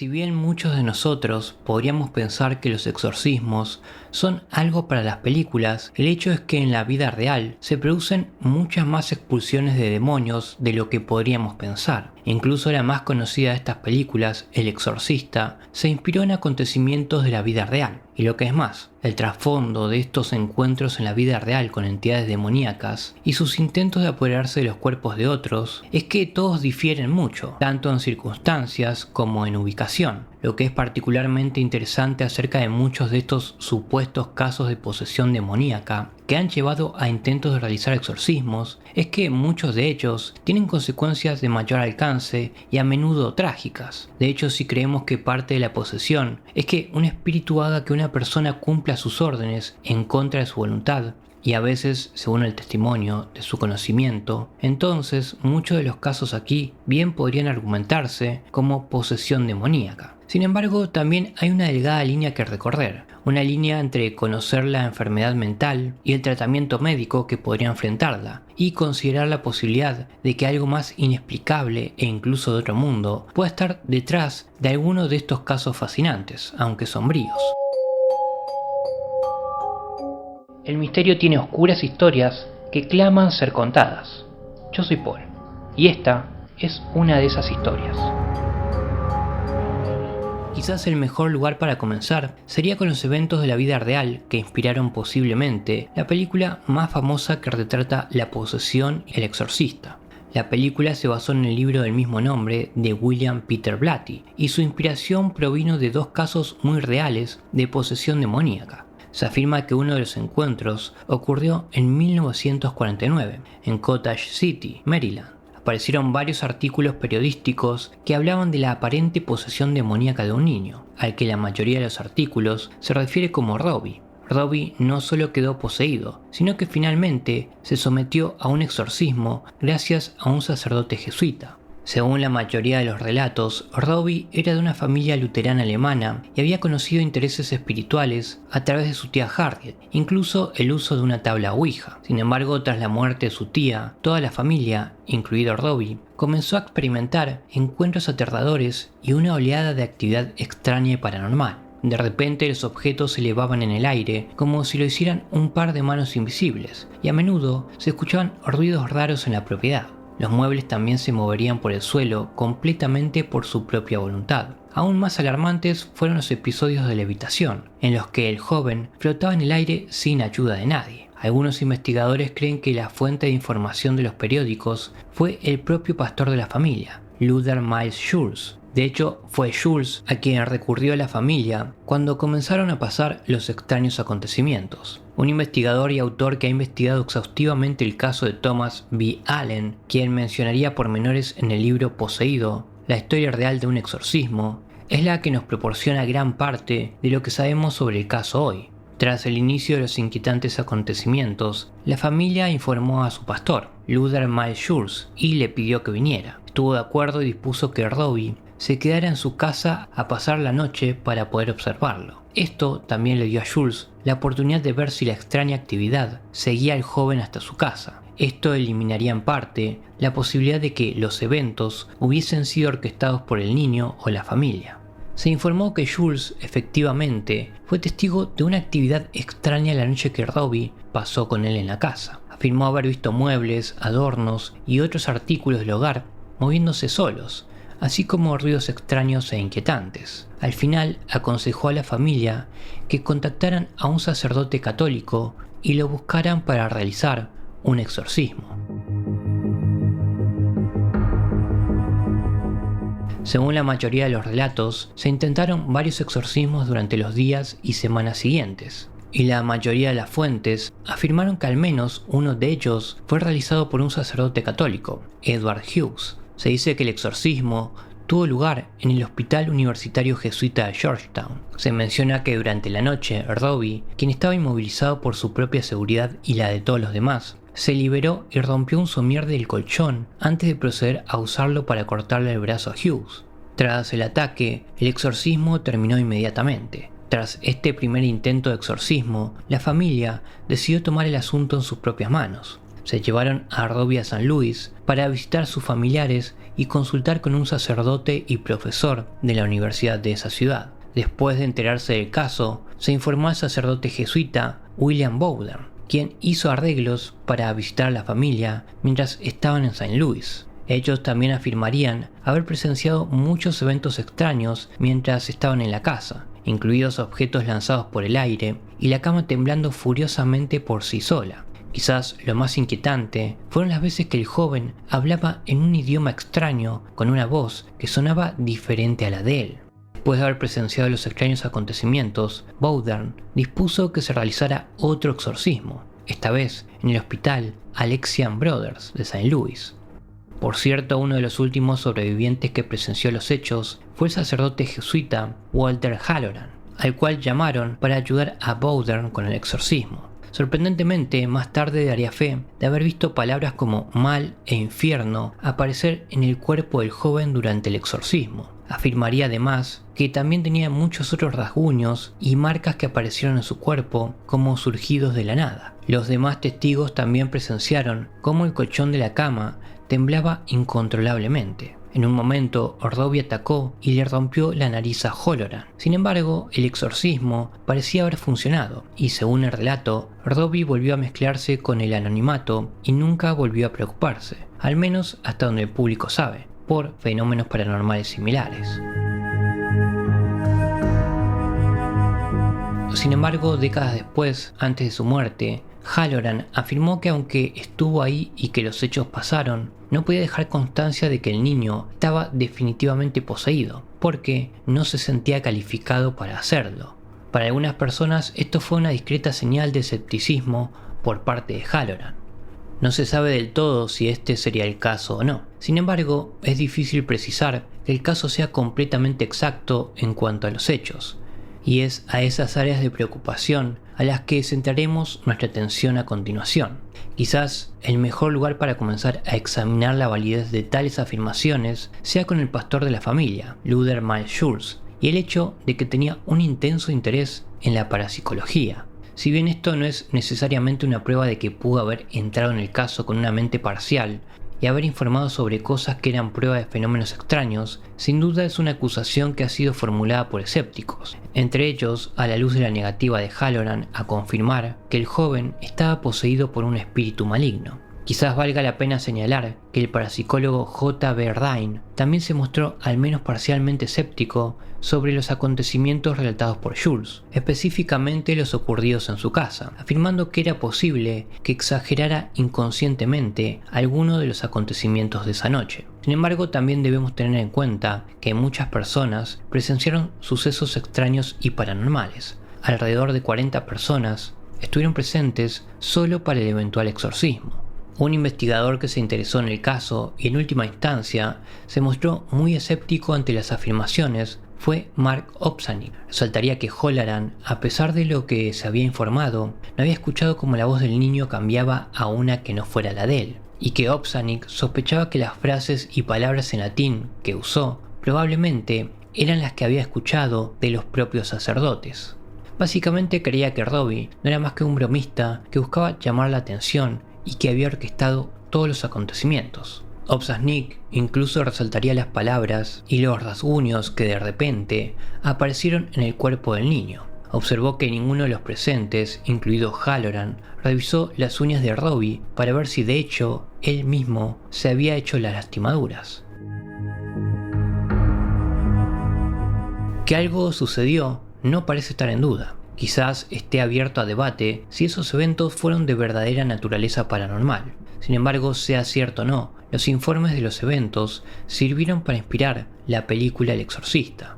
Si bien muchos de nosotros podríamos pensar que los exorcismos son algo para las películas, el hecho es que en la vida real se producen muchas más expulsiones de demonios de lo que podríamos pensar. Incluso la más conocida de estas películas, El Exorcista, se inspiró en acontecimientos de la vida real. Y lo que es más, el trasfondo de estos encuentros en la vida real con entidades demoníacas y sus intentos de apoderarse de los cuerpos de otros es que todos difieren mucho, tanto en circunstancias como en ubicación. Lo que es particularmente interesante acerca de muchos de estos supuestos casos de posesión demoníaca que han llevado a intentos de realizar exorcismos es que muchos de ellos tienen consecuencias de mayor alcance y a menudo trágicas. De hecho, si creemos que parte de la posesión es que un espíritu haga que una persona cumpla sus órdenes en contra de su voluntad, y a veces, según el testimonio, de su conocimiento, entonces muchos de los casos aquí bien podrían argumentarse como posesión demoníaca. Sin embargo, también hay una delgada línea que recorrer, una línea entre conocer la enfermedad mental y el tratamiento médico que podría enfrentarla, y considerar la posibilidad de que algo más inexplicable e incluso de otro mundo pueda estar detrás de alguno de estos casos fascinantes, aunque sombríos. El misterio tiene oscuras historias que claman ser contadas. Yo soy Paul, y esta es una de esas historias. Quizás el mejor lugar para comenzar sería con los eventos de la vida real que inspiraron posiblemente la película más famosa que retrata la posesión, El Exorcista. La película se basó en el libro del mismo nombre de William Peter Blatty, y su inspiración provino de dos casos muy reales de posesión demoníaca. Se afirma que uno de los encuentros ocurrió en 1949, en Cottage City, Maryland. Aparecieron varios artículos periodísticos que hablaban de la aparente posesión demoníaca de un niño, al que la mayoría de los artículos se refiere como Robbie. Robbie no solo quedó poseído, sino que finalmente se sometió a un exorcismo gracias a un sacerdote jesuita. Según la mayoría de los relatos, Robbie era de una familia luterana alemana y había conocido intereses espirituales a través de su tía Harriet, incluso el uso de una tabla Ouija. Sin embargo, tras la muerte de su tía, toda la familia, incluido Robbie, comenzó a experimentar encuentros aterradores y una oleada de actividad extraña y paranormal. De repente los objetos se elevaban en el aire como si lo hicieran un par de manos invisibles, y a menudo se escuchaban ruidos raros en la propiedad. Los muebles también se moverían por el suelo completamente por su propia voluntad. Aún más alarmantes fueron los episodios de levitación, en los que el joven flotaba en el aire sin ayuda de nadie. Algunos investigadores creen que la fuente de información de los periódicos fue el propio pastor de la familia, Luther Miles Schulz. De hecho, fue Schulz a quien recurrió a la familia cuando comenzaron a pasar los extraños acontecimientos. Un investigador y autor que ha investigado exhaustivamente el caso de Thomas B. Allen, quien mencionaría pormenores en el libro Poseído, la historia real de un exorcismo, es la que nos proporciona gran parte de lo que sabemos sobre el caso hoy. Tras el inicio de los inquietantes acontecimientos, la familia informó a su pastor, Luther Miles Schulz, y le pidió que viniera. Estuvo de acuerdo y dispuso que Robbie se quedara en su casa a pasar la noche para poder observarlo. Esto también le dio a Schulz la oportunidad de ver si la extraña actividad seguía al joven hasta su casa. Esto eliminaría en parte la posibilidad de que los eventos hubiesen sido orquestados por el niño o la familia. Se informó que Schulz efectivamente fue testigo de una actividad extraña la noche que Robbie pasó con él en la casa. Afirmó haber visto muebles, adornos y otros artículos del hogar moviéndose solos, así como ruidos extraños e inquietantes. Al final aconsejó a la familia que contactaran a un sacerdote católico y lo buscaran para realizar un exorcismo. Según la mayoría de los relatos, se intentaron varios exorcismos durante los días y semanas siguientes, y la mayoría de las fuentes afirmaron que al menos uno de ellos fue realizado por un sacerdote católico, Edward Hughes. Se dice que el exorcismo tuvo lugar en el Hospital Universitario Jesuita de Georgetown. Se menciona que durante la noche, Robbie, quien estaba inmovilizado por su propia seguridad y la de todos los demás, se liberó y rompió un somier del colchón antes de proceder a usarlo para cortarle el brazo a Hughes. Tras el ataque, el exorcismo terminó inmediatamente. Tras este primer intento de exorcismo, la familia decidió tomar el asunto en sus propias manos. Se llevaron a Robbie a San Luis para visitar a sus familiares y consultar con un sacerdote y profesor de la universidad de esa ciudad. Después de enterarse del caso, se informó al sacerdote jesuita William Bowden, quien hizo arreglos para visitar a la familia mientras estaban en San Luis. Ellos también afirmarían haber presenciado muchos eventos extraños mientras estaban en la casa, incluidos objetos lanzados por el aire y la cama temblando furiosamente por sí sola. Quizás lo más inquietante fueron las veces que el joven hablaba en un idioma extraño con una voz que sonaba diferente a la de él. Después de haber presenciado los extraños acontecimientos, Bowden dispuso que se realizara otro exorcismo, esta vez en el hospital Alexian Brothers de St. Louis. Por cierto, uno de los últimos sobrevivientes que presenció los hechos fue el sacerdote jesuita Walter Halloran, al cual llamaron para ayudar a Bowden con el exorcismo. Sorprendentemente, más tarde daría fe de haber visto palabras como mal e infierno aparecer en el cuerpo del joven durante el exorcismo. Afirmaría además que también tenía muchos otros rasguños y marcas que aparecieron en su cuerpo como surgidos de la nada. Los demás testigos también presenciaron cómo el colchón de la cama temblaba incontrolablemente. En un momento, Robbie atacó y le rompió la nariz a Halloran. Sin embargo, el exorcismo parecía haber funcionado y, según el relato, Robbie volvió a mezclarse con el anonimato y nunca volvió a preocuparse, al menos hasta donde el público sabe, por fenómenos paranormales similares. Sin embargo, décadas después, antes de su muerte, Halloran afirmó que aunque estuvo ahí y que los hechos pasaron, no podía dejar constancia de que el niño estaba definitivamente poseído, porque no se sentía calificado para hacerlo. Para algunas personas esto fue una discreta señal de escepticismo por parte de Halloran. No se sabe del todo si este sería el caso o no. Sin embargo, es difícil precisar que el caso sea completamente exacto en cuanto a los hechos, y es a esas áreas de preocupación a las que centraremos nuestra atención a continuación. Quizás el mejor lugar para comenzar a examinar la validez de tales afirmaciones sea con el pastor de la familia, Luther Miles Schultz, y el hecho de que tenía un intenso interés en la parapsicología. Si bien esto no es necesariamente una prueba de que pudo haber entrado en el caso con una mente parcial y haber informado sobre cosas que eran prueba de fenómenos extraños, sin duda es una acusación que ha sido formulada por escépticos, entre ellos a la luz de la negativa de Halloran a confirmar que el joven estaba poseído por un espíritu maligno. Quizás valga la pena señalar que el parapsicólogo J. Berdine también se mostró al menos parcialmente escéptico sobre los acontecimientos relatados por Schultz, específicamente los ocurridos en su casa, afirmando que era posible que exagerara inconscientemente alguno de los acontecimientos de esa noche. Sin embargo, también debemos tener en cuenta que muchas personas presenciaron sucesos extraños y paranormales. Alrededor de 40 personas estuvieron presentes solo para el eventual exorcismo. Un investigador que se interesó en el caso y en última instancia se mostró muy escéptico ante las afirmaciones fue Mark Opsanik. Resaltaría que Halloran, a pesar de lo que se había informado, no había escuchado cómo la voz del niño cambiaba a una que no fuera la de él, y que Opsanik sospechaba que las frases y palabras en latín que usó probablemente eran las que había escuchado de los propios sacerdotes. Básicamente creía que Robbie no era más que un bromista que buscaba llamar la atención y que había orquestado todos los acontecimientos. Opsanik incluso resaltaría las palabras y los rasguños que de repente aparecieron en el cuerpo del niño. Observó que ninguno de los presentes, incluido Halloran, revisó las uñas de Robbie para ver si de hecho él mismo se había hecho las lastimaduras. Que algo sucedió no parece estar en duda. Quizás esté abierto a debate si esos eventos fueron de verdadera naturaleza paranormal. Sin embargo, sea cierto o no, los informes de los eventos sirvieron para inspirar la película El Exorcista.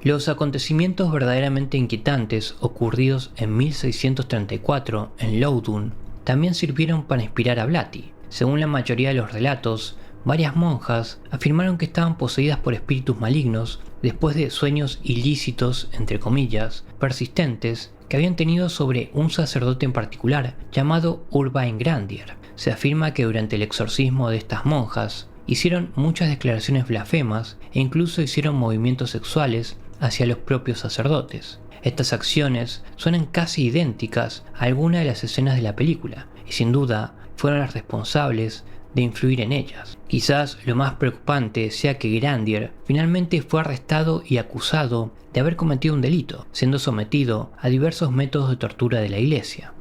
Los acontecimientos verdaderamente inquietantes ocurridos en 1634 en Loudoun también sirvieron para inspirar a Blatty. Según la mayoría de los relatos, varias monjas afirmaron que estaban poseídas por espíritus malignos después de sueños ilícitos, entre comillas, persistentes que habían tenido sobre un sacerdote en particular llamado Urbain Grandier. Se afirma que durante el exorcismo de estas monjas hicieron muchas declaraciones blasfemas e incluso hicieron movimientos sexuales hacia los propios sacerdotes. Estas acciones suenan casi idénticas a alguna de las escenas de la película, y sin duda fueron las responsables de influir en ellas. Quizás lo más preocupante sea que Grandier finalmente fue arrestado y acusado de haber cometido un delito, siendo sometido a diversos métodos de tortura de la Iglesia.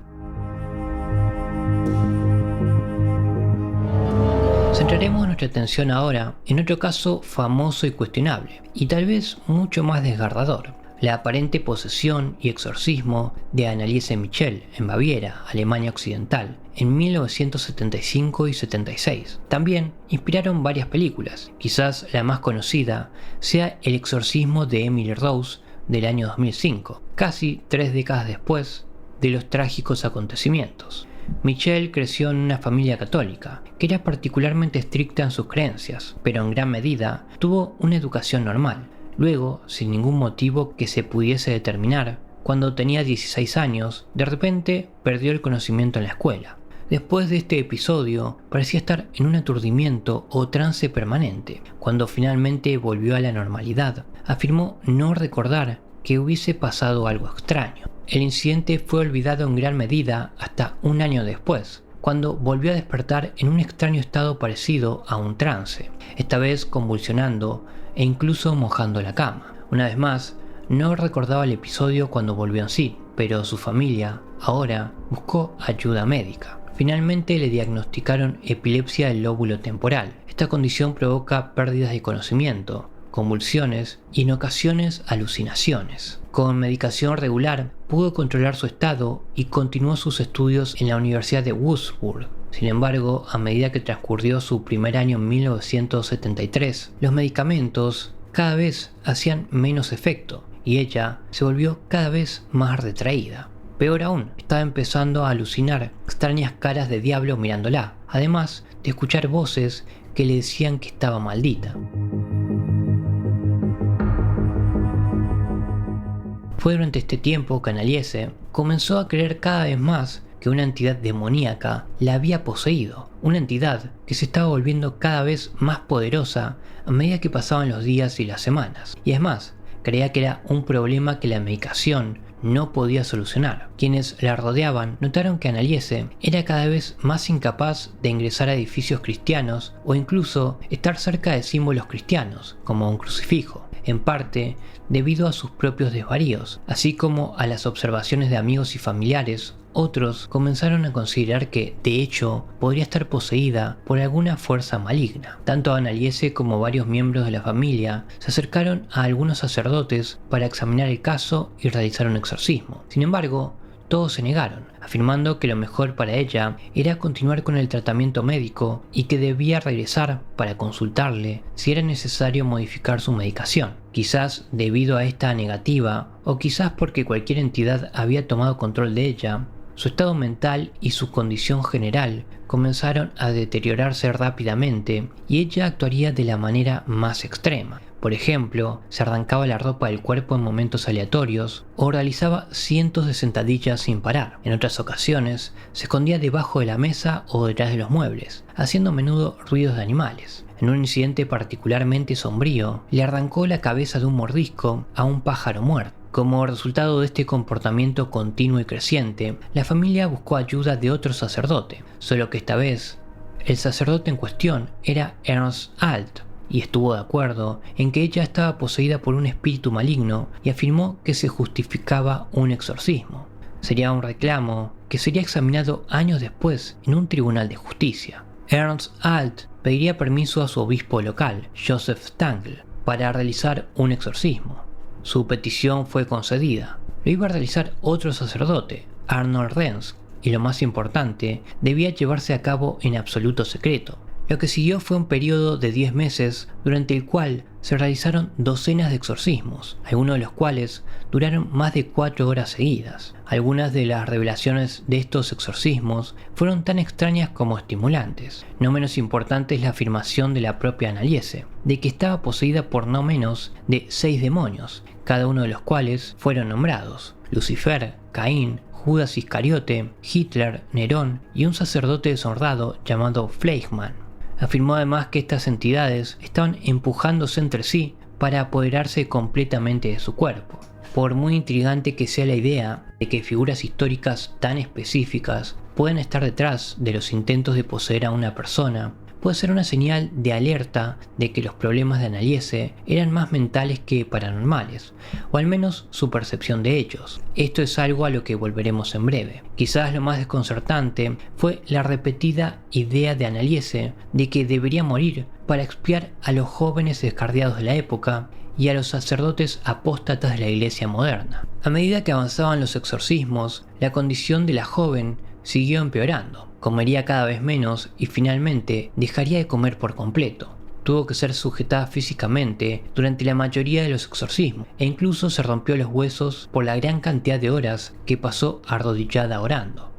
Centraremos nuestra atención ahora en otro caso famoso y cuestionable, y tal vez mucho más desgarrador: la aparente posesión y exorcismo de Anneliese Michel en Baviera, Alemania Occidental, en 1975 y 76. También inspiraron varias películas. Quizás la más conocida sea El exorcismo de Emily Rose del año 2005, casi 3 décadas después de los trágicos acontecimientos. Michel creció en una familia católica, que era particularmente estricta en sus creencias, pero en gran medida tuvo una educación normal. Luego, sin ningún motivo que se pudiese determinar, cuando tenía 16 años, de repente perdió el conocimiento en la escuela. Después de este episodio, parecía estar en un aturdimiento o trance permanente. Cuando finalmente volvió a la normalidad, afirmó no recordar que hubiese pasado algo extraño. El incidente fue olvidado en gran medida hasta un año después, cuando volvió a despertar en un extraño estado parecido a un trance, esta vez convulsionando e incluso mojando la cama. Una vez más, no recordaba el episodio cuando volvió en sí, pero su familia ahora buscó ayuda médica. Finalmente le diagnosticaron epilepsia del lóbulo temporal. Esta condición provoca pérdidas de conocimiento, convulsiones y en ocasiones alucinaciones. Con medicación regular pudo controlar su estado y continuó sus estudios en la Universidad de Würzburg. Sin embargo, a medida que transcurrió su primer año en 1973, los medicamentos cada vez hacían menos efecto y ella se volvió cada vez más retraída. Peor aún, estaba empezando a alucinar extrañas caras de diablo mirándola, además de escuchar voces que le decían que estaba maldita. Fue durante este tiempo que Anneliese comenzó a creer cada vez más que una entidad demoníaca la había poseído, una entidad que se estaba volviendo cada vez más poderosa a medida que pasaban los días y las semanas. Y es más, creía que era un problema que la medicación no podía solucionar. Quienes la rodeaban notaron que Anneliese era cada vez más incapaz de ingresar a edificios cristianos o incluso estar cerca de símbolos cristianos, como un crucifijo, en parte debido a sus propios desvaríos, así como a las observaciones de amigos y familiares. Otros comenzaron a considerar que, de hecho, podría estar poseída por alguna fuerza maligna. Tanto Anneliese como varios miembros de la familia se acercaron a algunos sacerdotes para examinar el caso y realizar un exorcismo. Sin embargo, todos se negaron, afirmando que lo mejor para ella era continuar con el tratamiento médico y que debía regresar para consultarle si era necesario modificar su medicación. Quizás debido a esta negativa, o quizás porque cualquier entidad había tomado control de ella, su estado mental y su condición general comenzaron a deteriorarse rápidamente y ella actuaría de la manera más extrema. Por ejemplo, se arrancaba la ropa del cuerpo en momentos aleatorios o realizaba cientos de sentadillas sin parar. En otras ocasiones, se escondía debajo de la mesa o detrás de los muebles, haciendo a menudo ruidos de animales. En un incidente particularmente sombrío, le arrancó la cabeza de un mordisco a un pájaro muerto. Como resultado de este comportamiento continuo y creciente, la familia buscó ayuda de otro sacerdote, solo que esta vez, el sacerdote en cuestión era Ernst Alt, y estuvo de acuerdo en que ella estaba poseída por un espíritu maligno y afirmó que se justificaba un exorcismo. Sería un reclamo que sería examinado años después en un tribunal de justicia. Ernst Alt pediría permiso a su obispo local, Joseph Stangl, para realizar un exorcismo. Su petición fue concedida. Lo iba a realizar otro sacerdote, Arnold Renz, y lo más importante, debía llevarse a cabo en absoluto secreto. Lo que siguió fue un periodo de 10 meses durante el cual se realizaron docenas de exorcismos, algunos de los cuales duraron más de 4 horas seguidas. Algunas de las revelaciones de estos exorcismos fueron tan extrañas como estimulantes. No menos importante es la afirmación de la propia Anneliese, de que estaba poseída por no menos de 6 demonios, cada uno de los cuales fueron nombrados: Lucifer, Caín, Judas Iscariote, Hitler, Nerón y un sacerdote deshonrado llamado Fleischmann. Afirmó además que estas entidades estaban empujándose entre sí para apoderarse completamente de su cuerpo. Por muy intrigante que sea la idea de que figuras históricas tan específicas pueden estar detrás de los intentos de poseer a una persona, puede ser una señal de alerta de que los problemas de Anneliese eran más mentales que paranormales, o al menos su percepción de ellos. Esto es algo a lo que volveremos en breve. Quizás lo más desconcertante fue la repetida idea de Anneliese de que debería morir para expiar a los jóvenes descarriados de la época y a los sacerdotes apóstatas de la iglesia moderna. A medida que avanzaban los exorcismos, la condición de la joven siguió empeorando. Comería cada vez menos y finalmente dejaría de comer por completo. Tuvo que ser sujetada físicamente durante la mayoría de los exorcismos e incluso se rompió los huesos por la gran cantidad de horas que pasó arrodillada orando.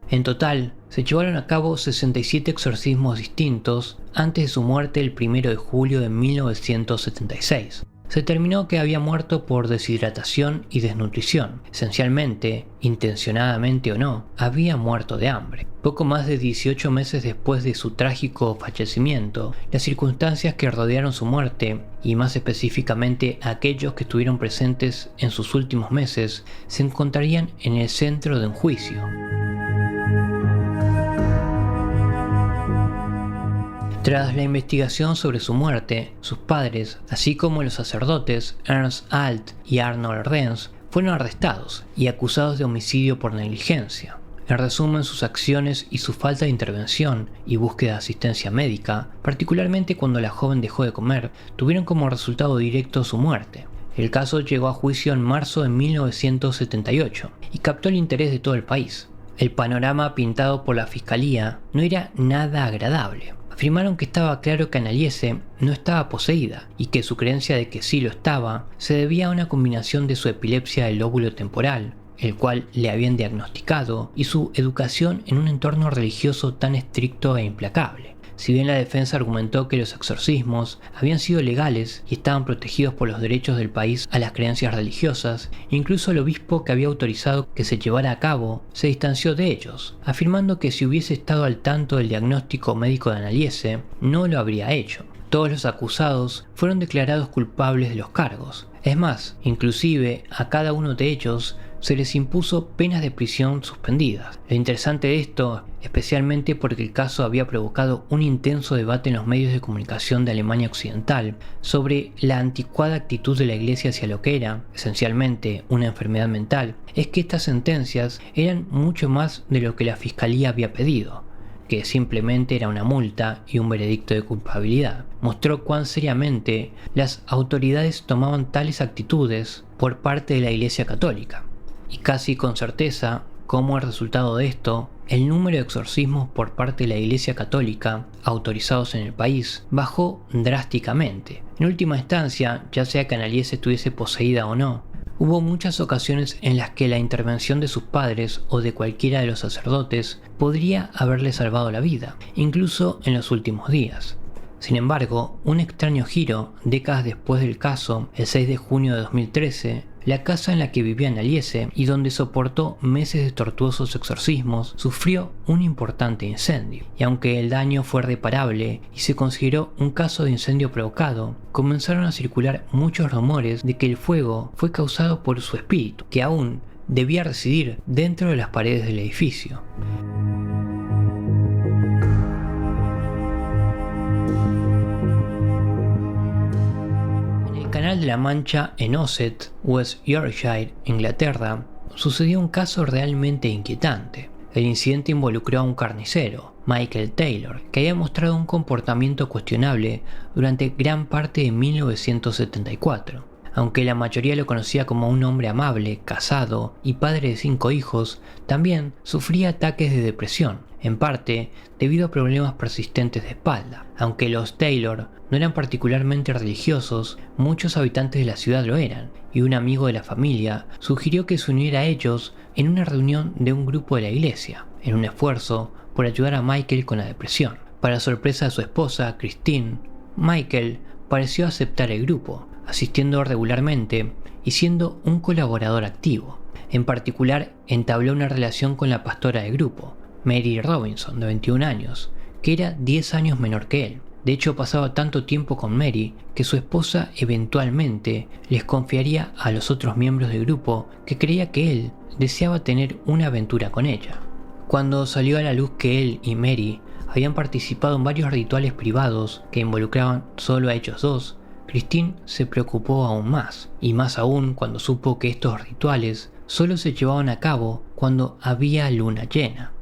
En total, se llevaron a cabo 67 exorcismos distintos antes de su muerte el 1 de julio de 1976. Se determinó que había muerto por deshidratación y desnutrición. Esencialmente, intencionadamente o no, había muerto de hambre. Poco más de 18 meses después de su trágico fallecimiento, las circunstancias que rodearon su muerte, y más específicamente aquellos que estuvieron presentes en sus últimos meses, se encontrarían en el centro de un juicio. Tras la investigación sobre su muerte, sus padres, así como los sacerdotes Ernst Alt y Arnold Renz, fueron arrestados y acusados de homicidio por negligencia. En resumen, sus acciones y su falta de intervención y búsqueda de asistencia médica, particularmente cuando la joven dejó de comer, tuvieron como resultado directo su muerte. El caso llegó a juicio en marzo de 1978 y captó el interés de todo el país. El panorama pintado por la fiscalía no era nada agradable. Afirmaron que estaba claro que Anneliese no estaba poseída y que su creencia de que sí lo estaba se debía a una combinación de su epilepsia del lóbulo temporal, el cual le habían diagnosticado, y su educación en un entorno religioso tan estricto e implacable. Si bien la defensa argumentó que los exorcismos habían sido legales y estaban protegidos por los derechos del país a las creencias religiosas, incluso el obispo que había autorizado que se llevara a cabo se distanció de ellos, afirmando que si hubiese estado al tanto del diagnóstico médico de Anneliese, no lo habría hecho. Todos los acusados fueron declarados culpables de los cargos. Es más, inclusive a cada uno de ellos se les impuso penas de prisión suspendidas. Lo interesante de esto, especialmente porque el caso había provocado un intenso debate en los medios de comunicación de Alemania Occidental sobre la anticuada actitud de la Iglesia hacia lo que era, esencialmente, una enfermedad mental, es que estas sentencias eran mucho más de lo que la Fiscalía había pedido, que simplemente era una multa y un veredicto de culpabilidad. Mostró cuán seriamente las autoridades tomaban tales actitudes por parte de la Iglesia Católica. Y casi con certeza, como resultado de esto, el número de exorcismos por parte de la Iglesia Católica autorizados en el país bajó drásticamente. En última instancia, ya sea que Anneliese estuviese poseída o no, hubo muchas ocasiones en las que la intervención de sus padres o de cualquiera de los sacerdotes podría haberle salvado la vida, incluso en los últimos días. Sin embargo, un extraño giro, décadas después del caso, el 6 de junio de 2013, la casa en la que vivía Anneliese y donde soportó meses de tortuosos exorcismos, sufrió un importante incendio. Y aunque el daño fue reparable y se consideró un caso de incendio provocado, comenzaron a circular muchos rumores de que el fuego fue causado por su espíritu, que aún debía residir dentro de las paredes del edificio. En el Canal de la Mancha, en Ossett, West Yorkshire, Inglaterra, sucedió un caso realmente inquietante. El incidente involucró a un carnicero, Michael Taylor, que había mostrado un comportamiento cuestionable durante gran parte de 1974. Aunque la mayoría lo conocía como un hombre amable, casado y padre de 5 hijos, también sufría ataques de depresión, en parte debido a problemas persistentes de espalda. Aunque los Taylor no eran particularmente religiosos, muchos habitantes de la ciudad lo eran, y un amigo de la familia sugirió que se uniera a ellos en una reunión de un grupo de la iglesia, en un esfuerzo por ayudar a Michael con la depresión. Para sorpresa de su esposa, Christine, Michael pareció aceptar el grupo, asistiendo regularmente y siendo un colaborador activo. En particular, entabló una relación con la pastora del grupo, Mary Robinson, de 21 años, que era 10 años menor que él. De hecho, pasaba tanto tiempo con Mary que su esposa eventualmente les confiaría a los otros miembros del grupo que creía que él deseaba tener una aventura con ella. Cuando salió a la luz que él y Mary habían participado en varios rituales privados que involucraban solo a ellos dos, Christine se preocupó aún más, y más aún cuando supo que estos rituales solo se llevaban a cabo cuando había luna llena.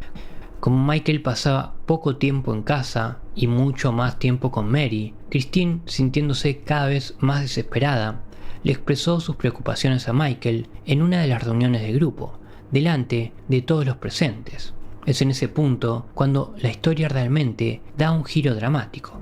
Como Michael pasaba poco tiempo en casa y mucho más tiempo con Mary, Christine, sintiéndose cada vez más desesperada, le expresó sus preocupaciones a Michael en una de las reuniones de grupo, delante de todos los presentes. Es en ese punto cuando la historia realmente da un giro dramático.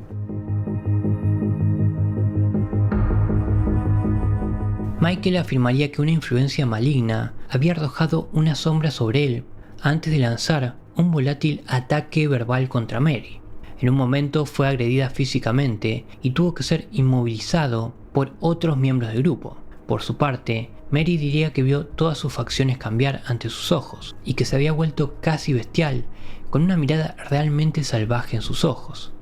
Michael afirmaría que una influencia maligna había arrojado una sombra sobre él antes de lanzar un volátil ataque verbal contra Mary. En un momento fue agredida físicamente y tuvo que ser inmovilizado por otros miembros del grupo. Por su parte, Mary diría que vio todas sus facciones cambiar ante sus ojos y que se había vuelto casi bestial, con una mirada realmente salvaje en sus ojos.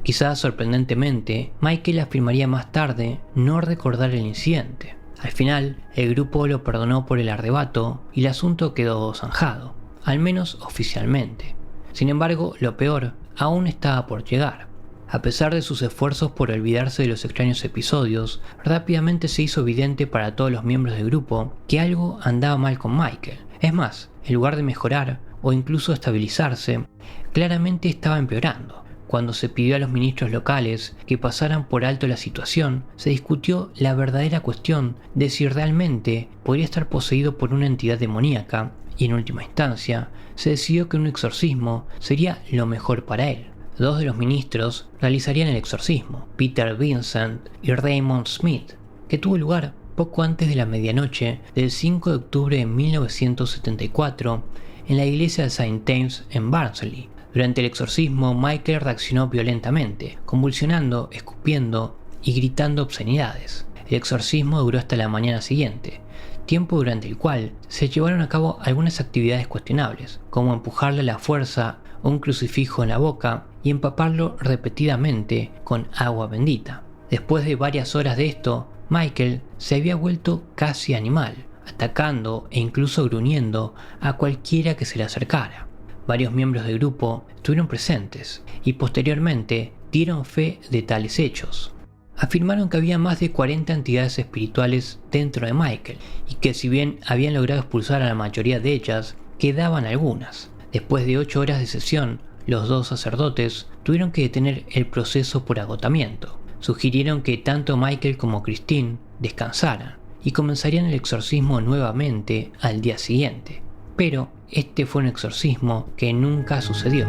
Quizás sorprendentemente, Michael afirmaría más tarde no recordar el incidente. Al final, el grupo lo perdonó por el arrebato y el asunto quedó zanjado, al menos oficialmente. Sin embargo, lo peor aún estaba por llegar. A pesar de sus esfuerzos por olvidarse de los extraños episodios, rápidamente se hizo evidente para todos los miembros del grupo que algo andaba mal con Michael. Es más, en lugar de mejorar o incluso estabilizarse, claramente estaba empeorando. Cuando se pidió a los ministros locales que pasaran por alto la situación, se discutió la verdadera cuestión de si realmente podría estar poseído por una entidad demoníaca y en última instancia se decidió que un exorcismo sería lo mejor para él. Dos de los ministros realizarían el exorcismo, Peter Vincent y Raymond Smith, que tuvo lugar poco antes de la medianoche del 5 de octubre de 1974 en la iglesia de St. James en Barnsley. Durante el exorcismo, Michael reaccionó violentamente, convulsionando, escupiendo y gritando obscenidades. El exorcismo duró hasta la mañana siguiente, tiempo durante el cual se llevaron a cabo algunas actividades cuestionables, como empujarle a la fuerza un crucifijo en la boca y empaparlo repetidamente con agua bendita. Después de varias horas de esto, Michael se había vuelto casi animal, atacando e incluso gruñendo a cualquiera que se le acercara. Varios miembros del grupo estuvieron presentes y posteriormente dieron fe de tales hechos. Afirmaron que había más de 40 entidades espirituales dentro de Michael y que si bien habían logrado expulsar a la mayoría de ellas, quedaban algunas. Después de 8 horas de sesión, los dos sacerdotes tuvieron que detener el proceso por agotamiento. Sugirieron que tanto Michael como Christine descansaran y comenzarían el exorcismo nuevamente al día siguiente. Pero este fue un exorcismo que nunca sucedió.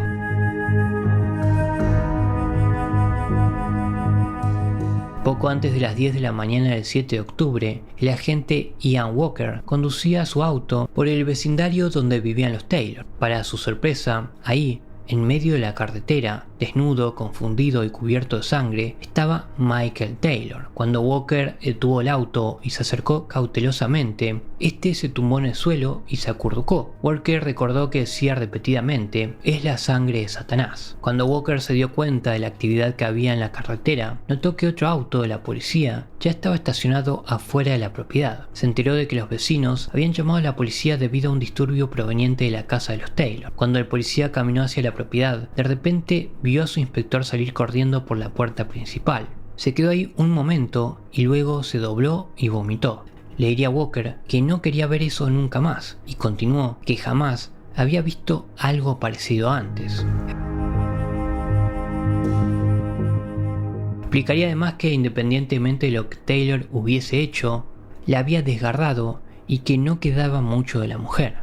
Poco antes de las 10 de la mañana del 7 de octubre, el agente Ian Walker conducía su auto por el vecindario donde vivían los Taylor. Para su sorpresa, ahí, en medio de la carretera, desnudo, confundido y cubierto de sangre, estaba Michael Taylor. Cuando Walker detuvo el auto y se acercó cautelosamente, este se tumbó en el suelo y se acurrucó. Walker recordó que decía repetidamente: "Es la sangre de Satanás". Cuando Walker se dio cuenta de la actividad que había en la carretera, notó que otro auto de la policía ya estaba estacionado afuera de la propiedad. Se enteró de que los vecinos habían llamado a la policía debido a un disturbio proveniente de la casa de los Taylor. Cuando el policía caminó hacia la propiedad, de repente vio a su inspector salir corriendo por la puerta principal. Se quedó ahí un momento y luego se dobló y vomitó. Le diría a Walker que no quería ver eso nunca más y continuó que jamás había visto algo parecido antes. Explicaría además que independientemente de lo que Taylor hubiese hecho, la había desgarrado y que no quedaba mucho de la mujer.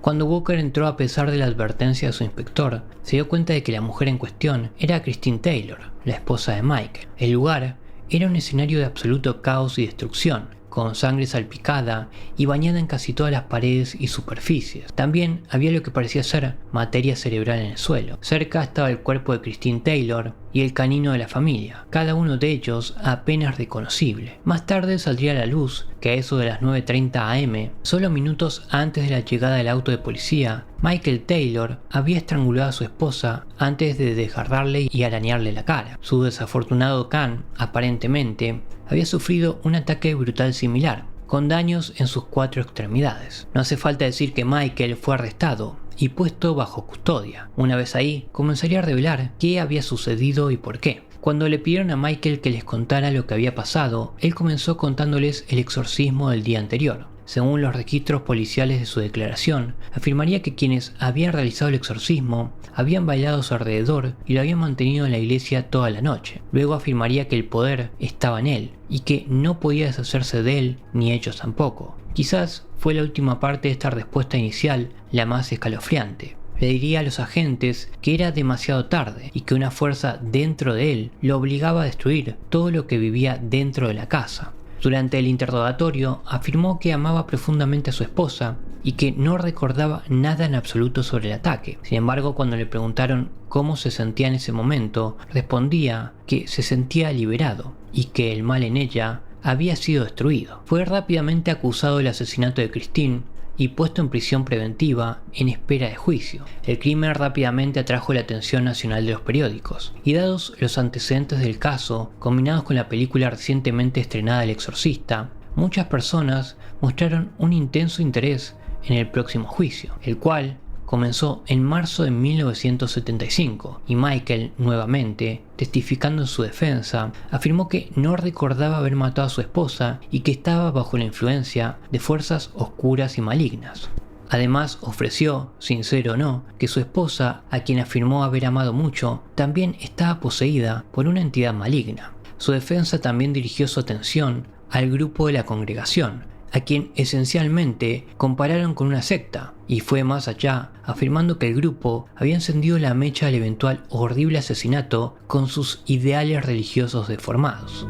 Cuando Walker entró a pesar de la advertencia de su inspector, se dio cuenta de que la mujer en cuestión era Christine Taylor, la esposa de Michael. El lugar era un escenario de absoluto caos y destrucción, con sangre salpicada y bañada en casi todas las paredes y superficies. También había lo que parecía ser materia cerebral en el suelo. Cerca estaba el cuerpo de Christine Taylor y el canino de la familia, cada uno de ellos apenas reconocible. Más tarde saldría a la luz que a eso de las 9:30 am, solo minutos antes de la llegada del auto de policía, Michael Taylor había estrangulado a su esposa antes de desgarrarle y arañarle la cara. Su desafortunado can, aparentemente, había sufrido un ataque brutal similar, con daños en sus 4 extremidades. No hace falta decir que Michael fue arrestado y puesto bajo custodia. Una vez ahí, comenzaría a revelar qué había sucedido y por qué. Cuando le pidieron a Michael que les contara lo que había pasado, él comenzó contándoles el exorcismo del día anterior. Según los registros policiales de su declaración, afirmaría que quienes habían realizado el exorcismo habían bailado a su alrededor y lo habían mantenido en la iglesia toda la noche. Luego afirmaría que el poder estaba en él y que no podía deshacerse de él, ni ellos tampoco. Quizás fue la última parte de esta respuesta inicial la más escalofriante. Le diría a los agentes que era demasiado tarde y que una fuerza dentro de él lo obligaba a destruir todo lo que vivía dentro de la casa. Durante el interrogatorio afirmó que amaba profundamente a su esposa y que no recordaba nada en absoluto sobre el ataque. Sin embargo, cuando le preguntaron cómo se sentía en ese momento, respondía que se sentía liberado y que el mal en ella había sido destruido. Fue rápidamente acusado del asesinato de Christine y puesto en prisión preventiva en espera de juicio. El crimen rápidamente atrajo la atención nacional de los periódicos, y dados los antecedentes del caso, combinados con la película recientemente estrenada El Exorcista, muchas personas mostraron un intenso interés en el próximo juicio, el cual comenzó en marzo de 1975, y Michael, nuevamente, testificando en su defensa, afirmó que no recordaba haber matado a su esposa y que estaba bajo la influencia de fuerzas oscuras y malignas. Además, ofreció, sincero o no, que su esposa, a quien afirmó haber amado mucho, también estaba poseída por una entidad maligna. Su defensa también dirigió su atención al grupo de la congregación, a quien esencialmente compararon con una secta, y fue más allá, afirmando que el grupo había encendido la mecha del eventual horrible asesinato con sus ideales religiosos deformados.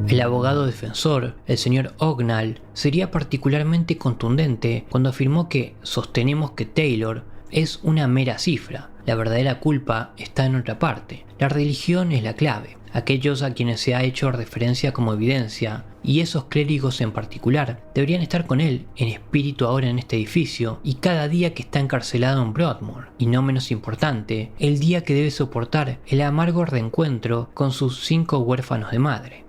El abogado defensor, el señor Ognall, sería particularmente contundente cuando afirmó que sostenemos que Taylor es una mera cifra. La verdadera culpa está en otra parte. La religión es la clave. Aquellos a quienes se ha hecho referencia como evidencia, y esos clérigos en particular, deberían estar con él en espíritu ahora en este edificio y cada día que está encarcelado en Broadmoor, y no menos importante, el día que debe soportar el amargo reencuentro con sus 5 huérfanos de madre.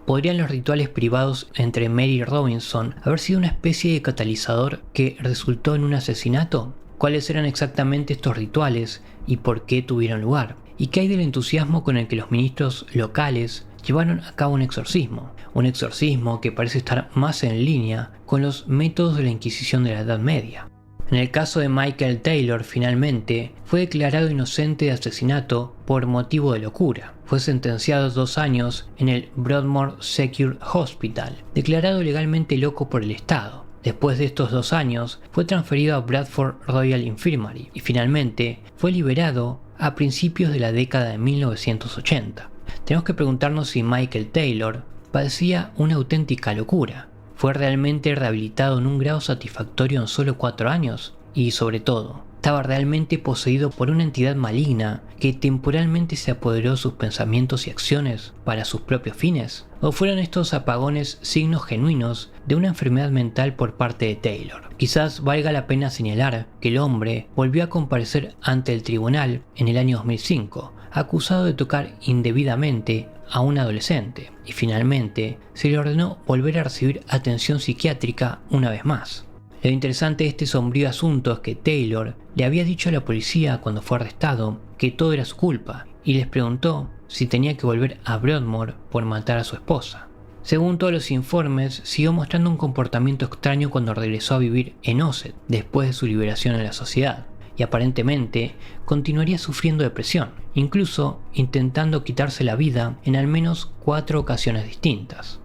¿Podrían los rituales privados entre Mary y Robinson haber sido una especie de catalizador que resultó en un asesinato? ¿Cuáles eran exactamente estos rituales y por qué tuvieron lugar? ¿Y qué hay del entusiasmo con el que los ministros locales llevaron a cabo un exorcismo? Un exorcismo que parece estar más en línea con los métodos de la Inquisición de la Edad Media. En el caso de Michael Taylor, finalmente, fue declarado inocente de asesinato por motivo de locura. Fue sentenciado a 2 años en el Broadmoor Secure Hospital, declarado legalmente loco por el Estado. Después de estos 2 años, fue transferido a Bradford Royal Infirmary y finalmente fue liberado a principios de la década de 1980. Tenemos que preguntarnos si Michael Taylor padecía una auténtica locura. ¿Fue realmente rehabilitado en un grado satisfactorio en solo 4 años? Y sobre todo, ¿estaba realmente poseído por una entidad maligna que temporalmente se apoderó de sus pensamientos y acciones para sus propios fines? ¿O fueron estos apagones signos genuinos de una enfermedad mental por parte de Taylor? Quizás valga la pena señalar que el hombre volvió a comparecer ante el tribunal en el año 2005, acusado de tocar indebidamente a un adolescente, y finalmente se le ordenó volver a recibir atención psiquiátrica una vez más. Lo interesante de este sombrío asunto es que Taylor le había dicho a la policía cuando fue arrestado que todo era su culpa y les preguntó si tenía que volver a Broadmoor por matar a su esposa. Según todos los informes, siguió mostrando un comportamiento extraño cuando regresó a vivir en Ossett después de su liberación en la sociedad, y aparentemente continuaría sufriendo depresión, incluso intentando quitarse la vida en al menos 4 ocasiones distintas.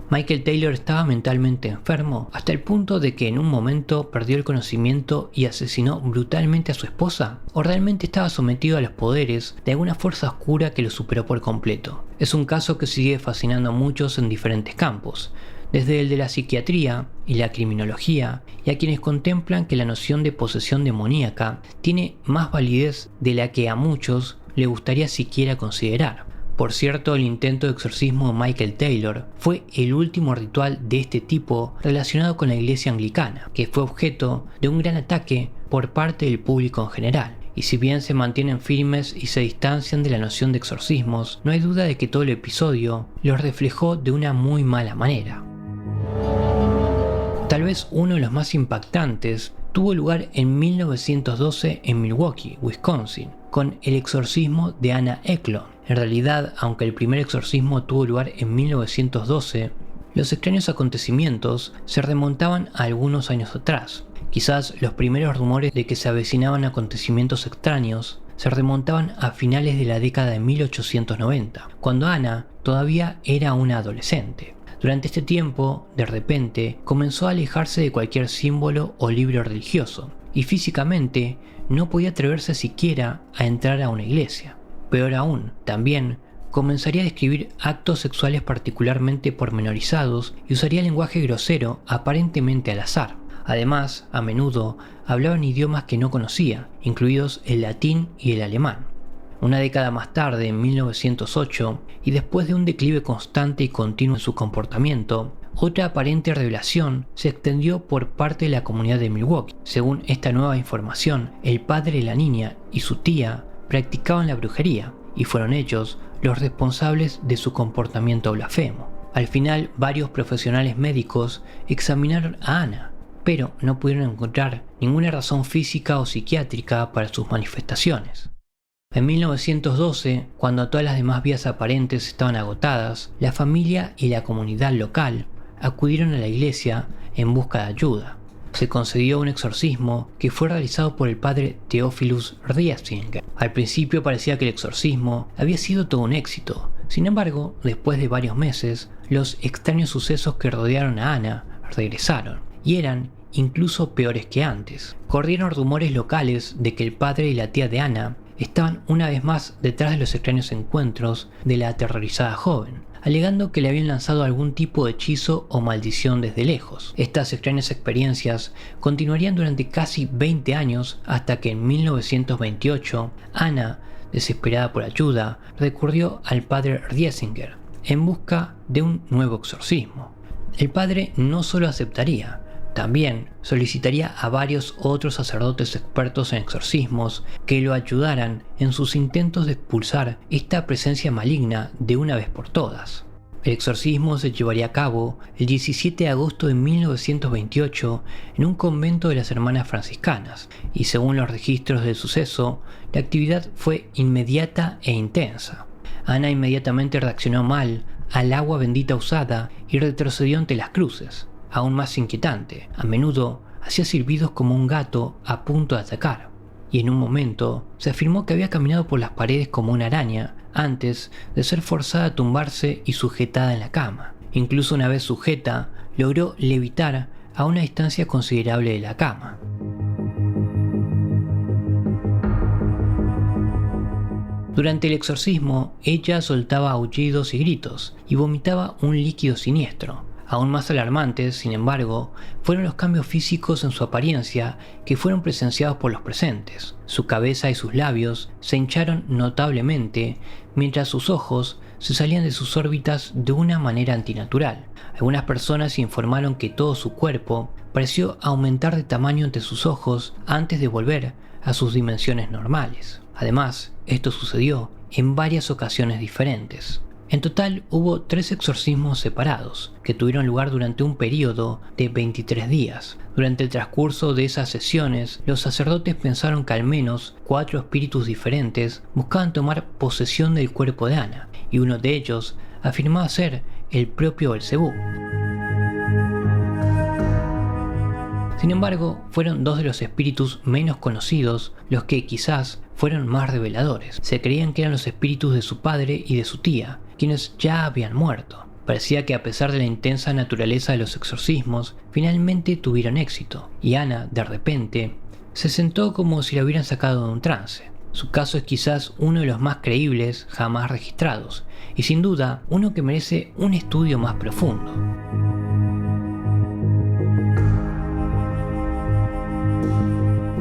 Michael Taylor estaba mentalmente enfermo hasta el punto de que en un momento perdió el conocimiento y asesinó brutalmente a su esposa, o realmente estaba sometido a los poderes de alguna fuerza oscura que lo superó por completo. Es un caso que sigue fascinando a muchos en diferentes campos, desde el de la psiquiatría y la criminología, y a quienes contemplan que la noción de posesión demoníaca tiene más validez de la que a muchos le gustaría siquiera considerar. Por cierto, el intento de exorcismo de Michael Taylor fue el último ritual de este tipo relacionado con la iglesia anglicana, que fue objeto de un gran ataque por parte del público en general. Y si bien se mantienen firmes y se distancian de la noción de exorcismos, no hay duda de que todo el episodio los reflejó de una muy mala manera. Tal vez uno de los más impactantes tuvo lugar en 1912 en Milwaukee, Wisconsin, con el exorcismo de Anna Eklund. En realidad, aunque el primer exorcismo tuvo lugar en 1912, los extraños acontecimientos se remontaban a algunos años atrás. Quizás los primeros rumores de que se avecinaban acontecimientos extraños se remontaban a finales de la década de 1890, cuando Anna todavía era una adolescente. Durante este tiempo, de repente, comenzó a alejarse de cualquier símbolo o libro religioso, y físicamente no podía atreverse siquiera a entrar a una iglesia. Peor aún, también comenzaría a describir actos sexuales particularmente pormenorizados y usaría lenguaje grosero aparentemente al azar. Además, a menudo hablaba en idiomas que no conocía, incluidos el latín y el alemán. Una década más tarde, en 1908, y después de un declive constante y continuo en su comportamiento, otra aparente revelación se extendió por parte de la comunidad de Milwaukee. Según esta nueva información, el padre de la niña y su tía practicaban la brujería, y fueron ellos los responsables de su comportamiento blasfemo. Al final, varios profesionales médicos examinaron a Anna, pero no pudieron encontrar ninguna razón física o psiquiátrica para sus manifestaciones. En 1912, cuando todas las demás vías aparentes estaban agotadas, la familia y la comunidad local acudieron a la iglesia en busca de ayuda. Se concedió un exorcismo que fue realizado por el padre Theophilus Riesinger. Al principio parecía que el exorcismo había sido todo un éxito. Sin embargo, después de varios meses, los extraños sucesos que rodearon a Anna regresaron, y eran incluso peores que antes. Corrieron rumores locales de que el padre y la tía de Anna estaban una vez más detrás de los extraños encuentros de la aterrorizada joven, alegando que le habían lanzado algún tipo de hechizo o maldición desde lejos. Estas extrañas experiencias continuarían durante casi 20 años hasta que en 1928 Anna, desesperada por ayuda, recurrió al padre Riesinger en busca de un nuevo exorcismo. El padre no solo aceptaría, también solicitaría a varios otros sacerdotes expertos en exorcismos que lo ayudaran en sus intentos de expulsar esta presencia maligna de una vez por todas. El exorcismo se llevaría a cabo el 17 de agosto de 1928 en un convento de las hermanas franciscanas, y según los registros del suceso, la actividad fue inmediata e intensa. Anna inmediatamente reaccionó mal al agua bendita usada y retrocedió ante las cruces. Aún más inquietante, a menudo hacía silbidos como un gato a punto de atacar, y en un momento se afirmó que había caminado por las paredes como una araña antes de ser forzada a tumbarse y sujetada en la cama. Incluso una vez sujeta, logró levitar a una distancia considerable de la cama. Durante el exorcismo, ella soltaba aullidos y gritos y vomitaba un líquido siniestro. Aún más alarmantes, sin embargo, fueron los cambios físicos en su apariencia que fueron presenciados por los presentes. Su cabeza y sus labios se hincharon notablemente, mientras sus ojos se salían de sus órbitas de una manera antinatural. Algunas personas informaron que todo su cuerpo pareció aumentar de tamaño ante sus ojos antes de volver a sus dimensiones normales. Además, esto sucedió en varias ocasiones diferentes. En total hubo 3 exorcismos separados, que tuvieron lugar durante un periodo de 23 días. Durante el transcurso de esas sesiones, los sacerdotes pensaron que al menos 4 espíritus diferentes buscaban tomar posesión del cuerpo de Anna, y uno de ellos afirmaba ser el propio Belcebú. Sin embargo, fueron 2 de los espíritus menos conocidos los que quizás fueron más reveladores. Se creían que eran los espíritus de su padre y de su tía, quienes ya habían muerto. Parecía que a pesar de la intensa naturaleza de los exorcismos, finalmente tuvieron éxito, y Anna, de repente, se sentó como si la hubieran sacado de un trance. Su caso es quizás uno de los más creíbles jamás registrados, y sin duda uno que merece un estudio más profundo.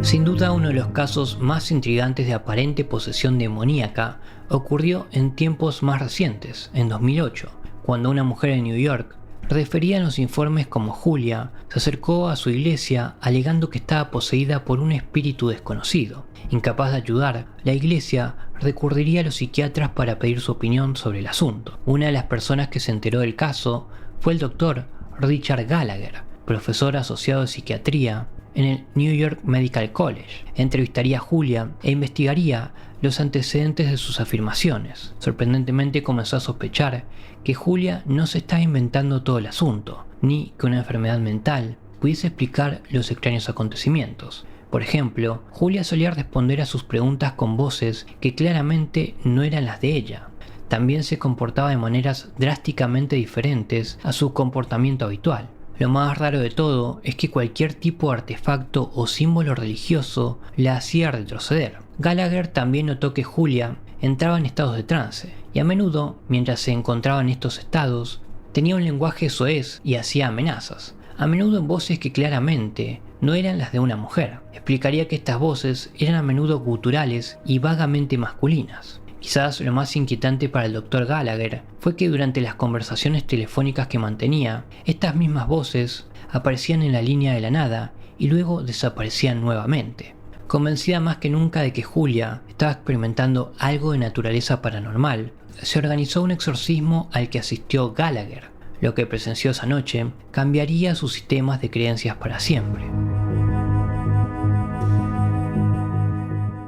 Sin duda uno de los casos más intrigantes de aparente posesión demoníaca ocurrió en tiempos más recientes, en 2008, cuando una mujer en New York refería en los informes como Julia se acercó a su iglesia alegando que estaba poseída por un espíritu desconocido. Incapaz de ayudar, la iglesia recurriría a los psiquiatras para pedir su opinión sobre el asunto. Una de las personas que se enteró del caso fue el doctor Richard Gallagher, profesor asociado de psiquiatría en el New York Medical College. Entrevistaría a Julia e investigaría los antecedentes de sus afirmaciones. Sorprendentemente comenzó a sospechar que Julia no se estaba inventando todo el asunto, ni que una enfermedad mental pudiese explicar los extraños acontecimientos. Por ejemplo, Julia solía responder a sus preguntas con voces que claramente no eran las de ella. También se comportaba de maneras drásticamente diferentes a su comportamiento habitual. Lo más raro de todo es que cualquier tipo de artefacto o símbolo religioso la hacía retroceder. Gallagher también notó que Julia entraba en estados de trance, y a menudo, mientras se encontraba en estos estados, tenía un lenguaje soez y hacía amenazas, a menudo en voces que claramente no eran las de una mujer. Explicaría que estas voces eran a menudo guturales y vagamente masculinas. Quizás lo más inquietante para el Dr. Gallagher fue que durante las conversaciones telefónicas que mantenía, estas mismas voces aparecían en la línea de la nada y luego desaparecían nuevamente. Convencida más que nunca de que Julia estaba experimentando algo de naturaleza paranormal, se organizó un exorcismo al que asistió Gallagher. Lo que presenció esa noche cambiaría sus sistemas de creencias para siempre.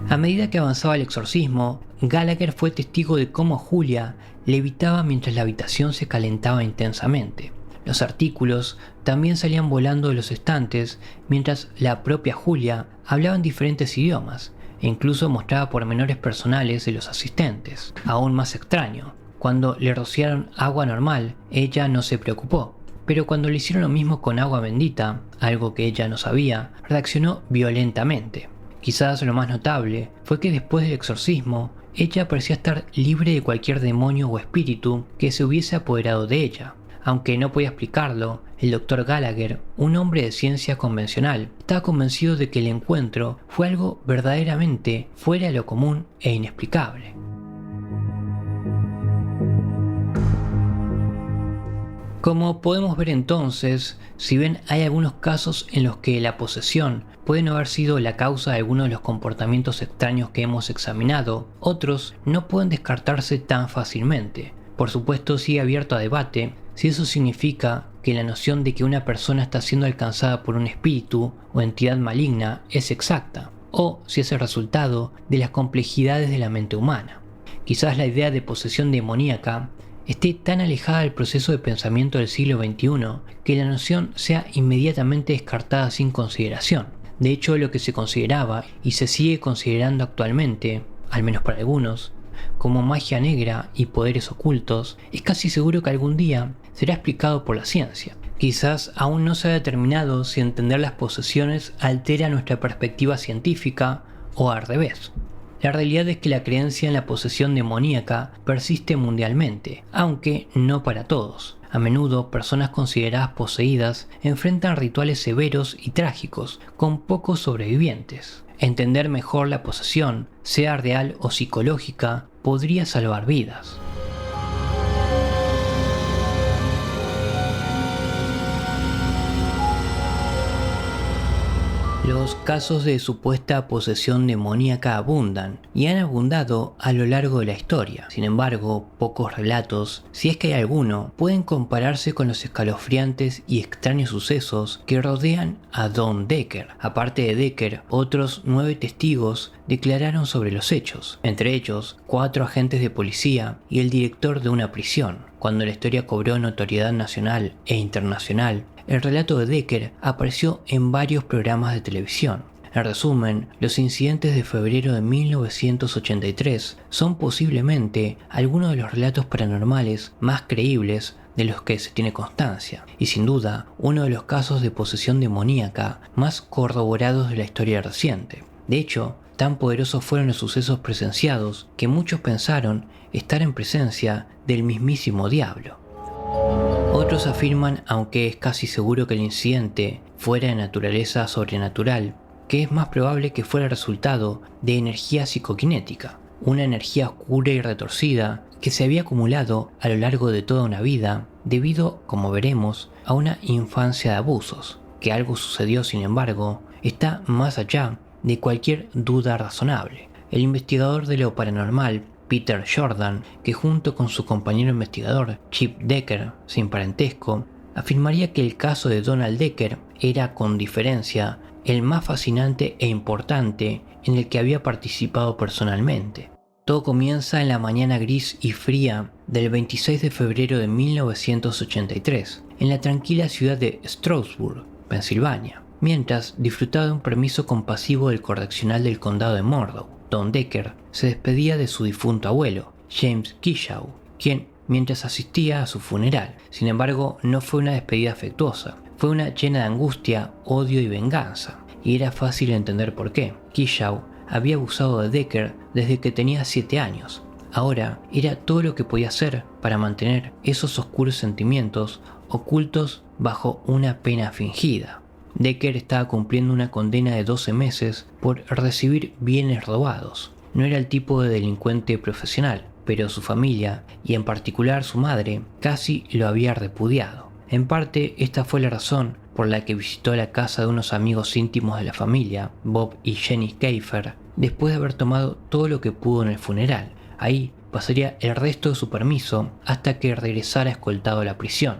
A medida que avanzaba el exorcismo, Gallagher fue testigo de cómo Julia levitaba mientras la habitación se calentaba intensamente. Los artículos también salían volando de los estantes mientras la propia Julia hablaba en diferentes idiomas e incluso mostraba pormenores personales de los asistentes. Aún más extraño, cuando le rociaron agua normal, ella no se preocupó, pero cuando le hicieron lo mismo con agua bendita, algo que ella no sabía, reaccionó violentamente. Quizás lo más notable fue que después del exorcismo, ella parecía estar libre de cualquier demonio o espíritu que se hubiese apoderado de ella. Aunque no podía explicarlo, el Dr. Gallagher, un hombre de ciencia convencional, estaba convencido de que el encuentro fue algo verdaderamente fuera de lo común e inexplicable. Como podemos ver entonces, si bien hay algunos casos en los que la posesión puede no haber sido la causa de alguno de los comportamientos extraños que hemos examinado, otros no pueden descartarse tan fácilmente. Por supuesto, sigue abierto a debate si eso significa que la noción de que una persona está siendo alcanzada por un espíritu o entidad maligna es exacta, o si es el resultado de las complejidades de la mente humana. Quizás la idea de posesión demoníaca esté tan alejada del proceso de pensamiento del siglo XXI que la noción sea inmediatamente descartada sin consideración. De hecho, lo que se consideraba y se sigue considerando actualmente, al menos para algunos, como magia negra y poderes ocultos, es casi seguro que algún día será explicado por la ciencia. Quizás aún no se ha determinado si entender las posesiones altera nuestra perspectiva científica o al revés. La realidad es que la creencia en la posesión demoníaca persiste mundialmente, aunque no para todos. A menudo, personas consideradas poseídas enfrentan rituales severos y trágicos, con pocos sobrevivientes. Entender mejor la posesión, sea real o psicológica, podría salvar vidas. Los casos de supuesta posesión demoníaca abundan y han abundado a lo largo de la historia. Sin embargo, pocos relatos, si es que hay alguno, pueden compararse con los escalofriantes y extraños sucesos que rodean a Don Decker. Aparte de Decker, otros 9 testigos declararon sobre los hechos, entre ellos 4 agentes de policía y el director de una prisión. Cuando la historia cobró notoriedad nacional e internacional, el relato de Decker apareció en varios programas de televisión. En resumen, los incidentes de febrero de 1983 son posiblemente algunos de los relatos paranormales más creíbles de los que se tiene constancia, y sin duda uno de los casos de posesión demoníaca más corroborados de la historia reciente. De hecho, tan poderosos fueron los sucesos presenciados que muchos pensaron estar en presencia del mismísimo diablo. Otros afirman, aunque es casi seguro que el incidente fuera de naturaleza sobrenatural, que es más probable que fuera resultado de energía psicoquinética, una energía oscura y retorcida que se había acumulado a lo largo de toda una vida debido, como veremos, a una infancia de abusos. Que algo sucedió, sin embargo, está más allá de cualquier duda razonable. El investigador de lo paranormal, Peter Jordan, que junto con su compañero investigador Chip Decker, sin parentesco, afirmaría que el caso de Donald Decker era, con diferencia, el más fascinante e importante en el que había participado personalmente. Todo comienza en la mañana gris y fría del 26 de febrero de 1983, en la tranquila ciudad de Stroudsburg, Pensilvania, mientras disfrutaba de un permiso compasivo del correccional del condado de Murdoch. Don Decker se despedía de su difunto abuelo, James Kershaw, quien mientras asistía a su funeral. Sin embargo, no fue una despedida afectuosa, fue una llena de angustia, odio y venganza, y era fácil entender por qué. Kershaw había abusado de Decker desde que tenía 7 años. Ahora era todo lo que podía hacer para mantener esos oscuros sentimientos ocultos bajo una pena fingida. Decker estaba cumpliendo una condena de 12 meses por recibir bienes robados. No era el tipo de delincuente profesional, pero su familia, y en particular su madre, casi lo había repudiado. En parte, esta fue la razón por la que visitó la casa de unos amigos íntimos de la familia, Bob y Jenny Keifer, después de haber tomado todo lo que pudo en el funeral. Ahí pasaría el resto de su permiso hasta que regresara escoltado a la prisión.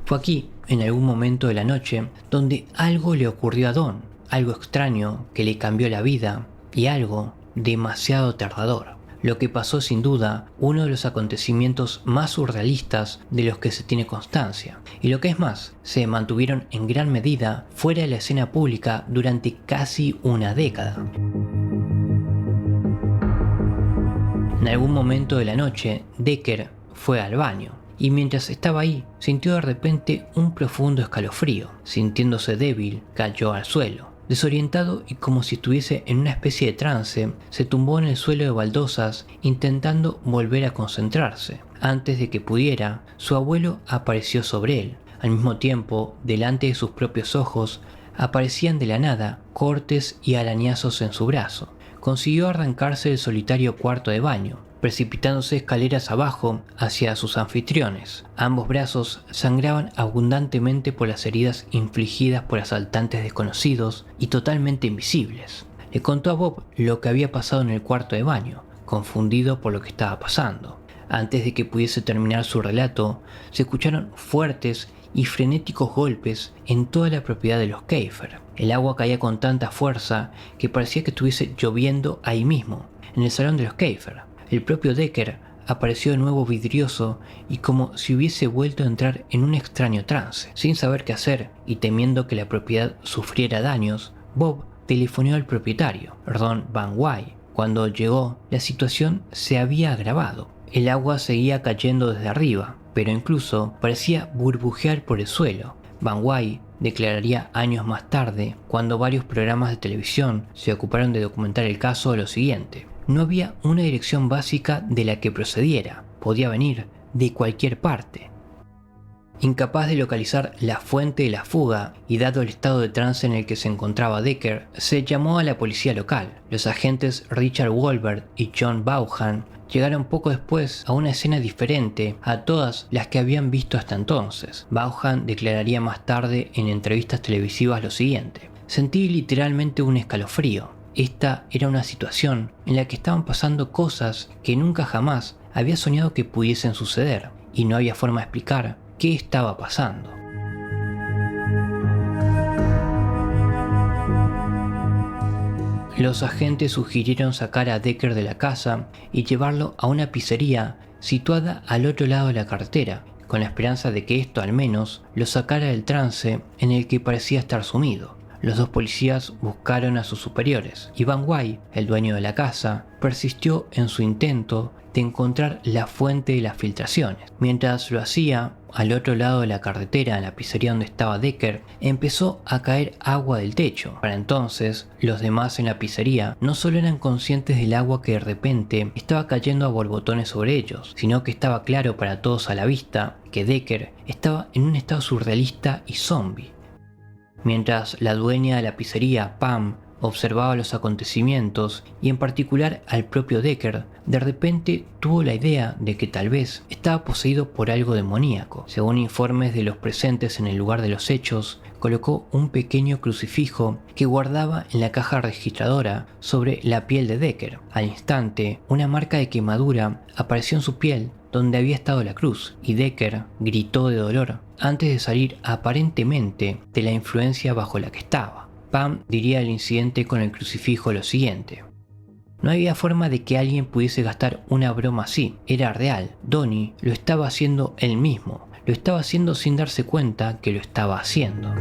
Fue aquí, en algún momento de la noche, donde algo le ocurrió a Don, algo extraño que le cambió la vida y algo demasiado aterrador. Lo que pasó, sin duda, uno de los acontecimientos más surrealistas de los que se tiene constancia, y lo que es más, se mantuvieron en gran medida fuera de la escena pública durante casi una década. En algún momento de la noche, Decker fue al baño, y mientras estaba ahí, sintió de repente un profundo escalofrío. Sintiéndose débil, cayó al suelo. Desorientado y como si estuviese en una especie de trance, se tumbó en el suelo de baldosas intentando volver a concentrarse. Antes de que pudiera, su abuelo apareció sobre él. Al mismo tiempo, delante de sus propios ojos, aparecían de la nada cortes y arañazos en su brazo. Consiguió arrancarse del solitario cuarto de baño, precipitándose escaleras abajo hacia sus anfitriones. Ambos brazos sangraban abundantemente por las heridas infligidas por asaltantes desconocidos y totalmente invisibles. Le contó a Bob lo que había pasado en el cuarto de baño, confundido por lo que estaba pasando. Antes de que pudiese terminar su relato, se escucharon fuertes y frenéticos golpes en toda la propiedad de los Keifer. El agua caía con tanta fuerza que parecía que estuviese lloviendo ahí mismo, en el salón de los Keifer. El propio Decker apareció de nuevo vidrioso y como si hubiese vuelto a entrar en un extraño trance. Sin saber qué hacer y temiendo que la propiedad sufriera daños, Bob telefoneó al propietario, Ron Van Wy. Cuando llegó, la situación se había agravado. El agua seguía cayendo desde arriba, pero incluso parecía burbujear por el suelo. Van Wy declararía años más tarde, cuando varios programas de televisión se ocuparon de documentar el caso, lo siguiente: no había una dirección básica de la que procediera, podía venir de cualquier parte. Incapaz de localizar la fuente de la fuga y dado el estado de trance en el que se encontraba Decker, se llamó a la policía local. Los agentes Richard Wolbert y John Vaughan llegaron poco después a una escena diferente a todas las que habían visto hasta entonces. Vaughan declararía más tarde en entrevistas televisivas lo siguiente: sentí literalmente un escalofrío. Esta era una situación en la que estaban pasando cosas que nunca jamás había soñado que pudiesen suceder, y no había forma de explicar qué estaba pasando. Los agentes sugirieron sacar a Decker de la casa y llevarlo a una pizzería situada al otro lado de la carretera, con la esperanza de que esto al menos lo sacara del trance en el que parecía estar sumido. Los dos policías buscaron a sus superiores y Van Wy, el dueño de la casa, persistió en su intento de encontrar la fuente de las filtraciones. Mientras lo hacía, al otro lado de la carretera, en la pizzería donde estaba Decker, empezó a caer agua del techo. Para entonces, los demás en la pizzería no solo eran conscientes del agua que de repente estaba cayendo a borbotones sobre ellos, sino que estaba claro para todos a la vista que Decker estaba en un estado surrealista y zombie. Mientras la dueña de la pizzería, Pam, observaba los acontecimientos y en particular al propio Decker, de repente tuvo la idea de que tal vez estaba poseído por algo demoníaco. Según informes de los presentes en el lugar de los hechos, colocó un pequeño crucifijo que guardaba en la caja registradora sobre la piel de Decker. Al instante, una marca de quemadura apareció en su piel donde había estado la cruz, y Decker gritó de dolor antes de salir aparentemente de la influencia bajo la que estaba. Pam diría del incidente con el crucifijo lo siguiente: no había forma de que alguien pudiese gastar una broma así, era real. Donnie lo estaba haciendo él mismo, lo estaba haciendo sin darse cuenta que lo estaba haciendo.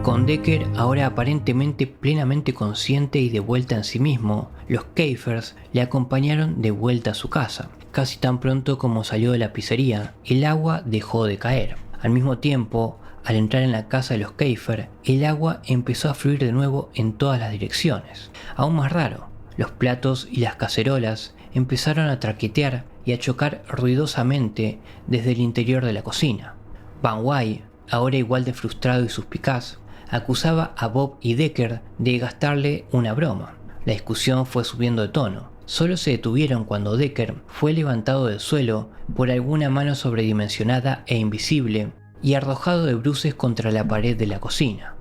Con Decker ahora aparentemente plenamente consciente y de vuelta en sí mismo, los Kaifers le acompañaron de vuelta a su casa. Casi tan pronto como salió de la pizzería, el agua dejó de caer. Al mismo tiempo, al entrar en la casa de los Keifer, el agua empezó a fluir de nuevo en todas las direcciones. Aún más raro, los platos y las cacerolas empezaron a traquetear y a chocar ruidosamente desde el interior de la cocina. Van Wai, ahora igual de frustrado y suspicaz, acusaba a Bob y Decker de gastarle una broma. La discusión fue subiendo de tono. Solo se detuvieron cuando Decker fue levantado del suelo por alguna mano sobredimensionada e invisible y arrojado de bruces contra la pared de la cocina.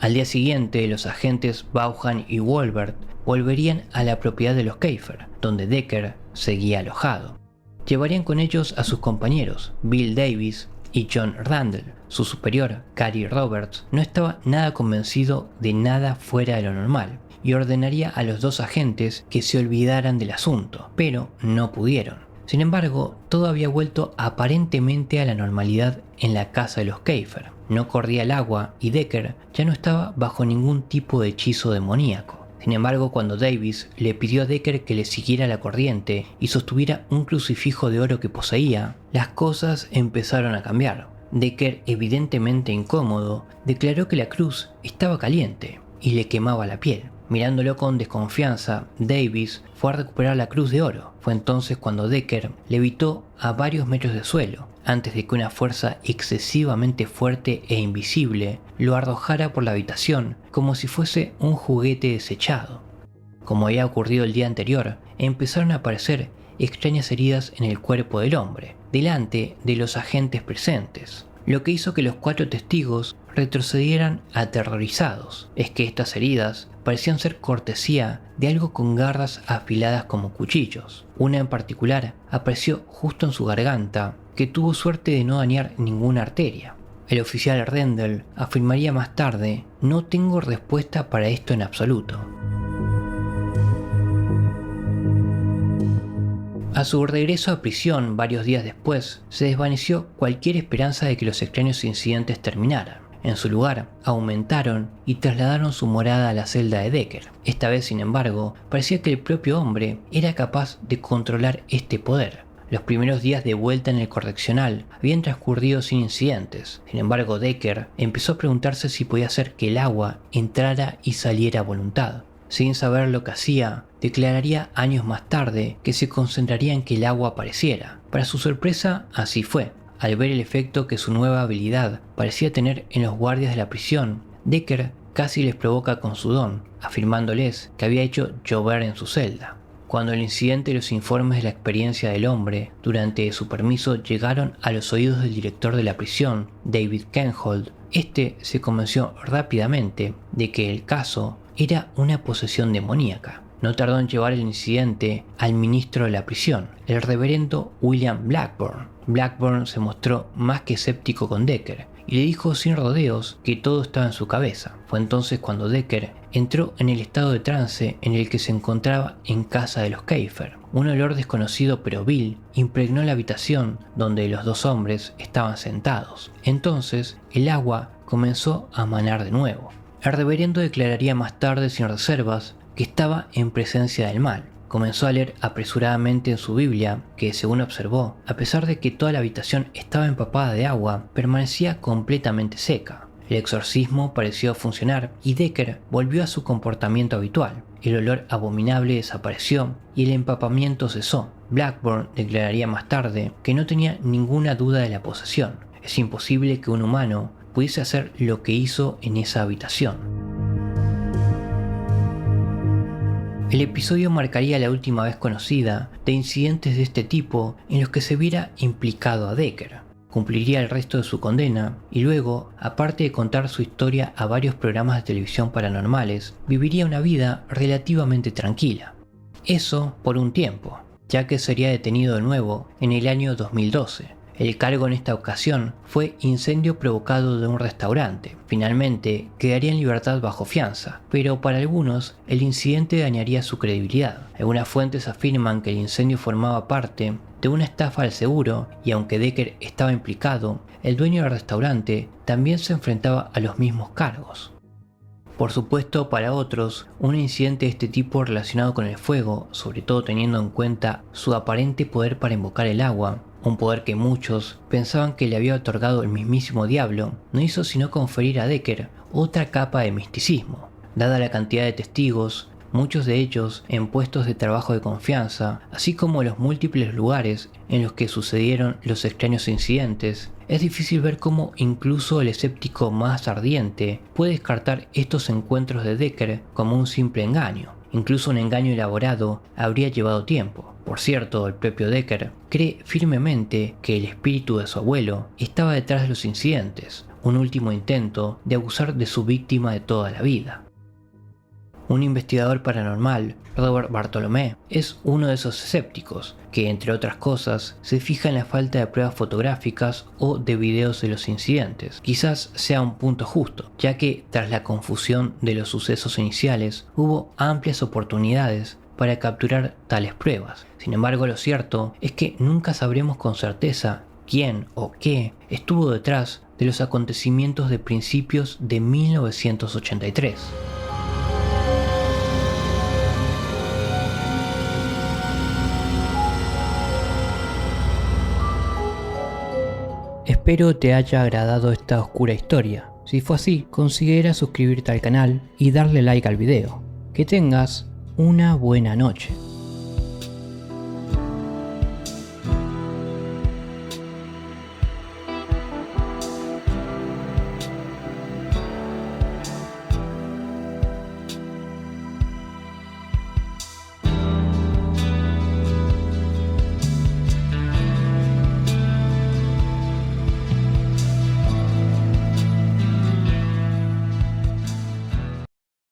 Al día siguiente, los agentes Vaughan y Wolbert volverían a la propiedad de los Keifer, donde Decker seguía alojado. Llevarían con ellos a sus compañeros, Bill Davis y John Randall. Su superior, Gary Roberts, no estaba nada convencido de nada fuera de lo normal y ordenaría a los dos agentes que se olvidaran del asunto, pero no pudieron. Sin embargo, todo había vuelto aparentemente a la normalidad en la casa de los Keifer. No corría el agua y Decker ya no estaba bajo ningún tipo de hechizo demoníaco. Sin embargo, cuando Davis le pidió a Decker que le siguiera la corriente y sostuviera un crucifijo de oro que poseía, las cosas empezaron a cambiar. Decker, evidentemente incómodo, declaró que la cruz estaba caliente y le quemaba la piel. Mirándolo con desconfianza, Davis fue a recuperar la cruz de oro. Fue entonces cuando Decker levitó a varios metros de suelo, antes de que una fuerza excesivamente fuerte e invisible lo arrojara por la habitación como si fuese un juguete desechado. Como había ocurrido el día anterior, empezaron a aparecer extrañas heridas en el cuerpo del hombre, delante de los agentes presentes, lo que hizo que los 4 testigos retrocedieran aterrorizados. Es que estas heridas parecían ser cortesía de algo con garras afiladas como cuchillos. Una en particular apareció justo en su garganta, que tuvo suerte de no dañar ninguna arteria. El oficial Rendell afirmaría más tarde: no tengo respuesta para esto en absoluto. A su regreso a prisión varios días después, se desvaneció cualquier esperanza de que los extraños incidentes terminaran. En su lugar, aumentaron y trasladaron su morada a la celda de Decker. Esta vez, sin embargo, parecía que el propio hombre era capaz de controlar este poder. Los primeros días de vuelta en el correccional habían transcurrido sin incidentes. Sin embargo, Decker empezó a preguntarse si podía hacer que el agua entrara y saliera a voluntad. Sin saber lo que hacía, declararía años más tarde que se concentraría en que el agua apareciera. Para su sorpresa, así fue. Al ver el efecto que su nueva habilidad parecía tener en los guardias de la prisión, Decker casi les provoca con su don, afirmándoles que había hecho llover en su celda. Cuando el incidente y los informes de la experiencia del hombre durante su permiso llegaron a los oídos del director de la prisión, David Kenhold, este se convenció rápidamente de que el caso era una posesión demoníaca. No tardó en llevar el incidente al ministro de la prisión, el reverendo William Blackburn. Blackburn se mostró más que escéptico con Decker y le dijo sin rodeos que todo estaba en su cabeza. Fue entonces cuando Decker entró en el estado de trance en el que se encontraba en casa de los Keifer. Un olor desconocido pero vil impregnó la habitación donde los dos hombres estaban sentados. Entonces el agua comenzó a manar de nuevo. El reverendo declararía más tarde sin reservas que estaba en presencia del mal. Comenzó a leer apresuradamente en su Biblia, que según observó, a pesar de que toda la habitación estaba empapada de agua, permanecía completamente seca. El exorcismo pareció funcionar y Decker volvió a su comportamiento habitual. El olor abominable desapareció y el empapamiento cesó. Blackburn declararía más tarde que no tenía ninguna duda de la posesión. Es imposible que un humano pudiese hacer lo que hizo en esa habitación. El episodio marcaría la última vez conocida de incidentes de este tipo en los que se viera implicado a Decker. Cumpliría el resto de su condena y luego, aparte de contar su historia a varios programas de televisión paranormales, viviría una vida relativamente tranquila. Eso por un tiempo. ya que sería detenido de nuevo en el año 2012. El cargo en esta ocasión fue incendio provocado de un restaurante. Finalmente, quedaría en libertad bajo fianza, pero para algunos el incidente dañaría su credibilidad. Algunas fuentes afirman que el incendio formaba parte de una estafa al seguro y aunque Decker estaba implicado, el dueño del restaurante también se enfrentaba a los mismos cargos. Por supuesto, para otros, un incidente de este tipo relacionado con el fuego, sobre todo teniendo en cuenta su aparente poder para invocar el agua, un poder que muchos pensaban que le había otorgado el mismísimo diablo, no hizo sino conferir a Decker otra capa de misticismo. Dada la cantidad de testigos, muchos de ellos en puestos de trabajo de confianza, así como los múltiples lugares en los que sucedieron los extraños incidentes, es difícil ver cómo incluso el escéptico más ardiente puede descartar estos encuentros de Decker como un simple engaño. Incluso un engaño elaborado habría llevado tiempo. Por cierto, el propio Decker cree firmemente que el espíritu de su abuelo estaba detrás de los incidentes, un último intento de abusar de su víctima de toda la vida. Un investigador paranormal, Robert Bartolomé, es uno de esos escépticos que, entre otras cosas, se fija en la falta de pruebas fotográficas o de videos de los incidentes. Quizás sea un punto justo, ya que tras la confusión de los sucesos iniciales, hubo amplias oportunidades para capturar tales pruebas. Sin embargo, lo cierto es que nunca sabremos con certeza quién o qué estuvo detrás de los acontecimientos de principios de 1983. Espero te haya agradado esta oscura historia. Si fue así, considera suscribirte al canal y darle like al video. Que tengas una buena noche.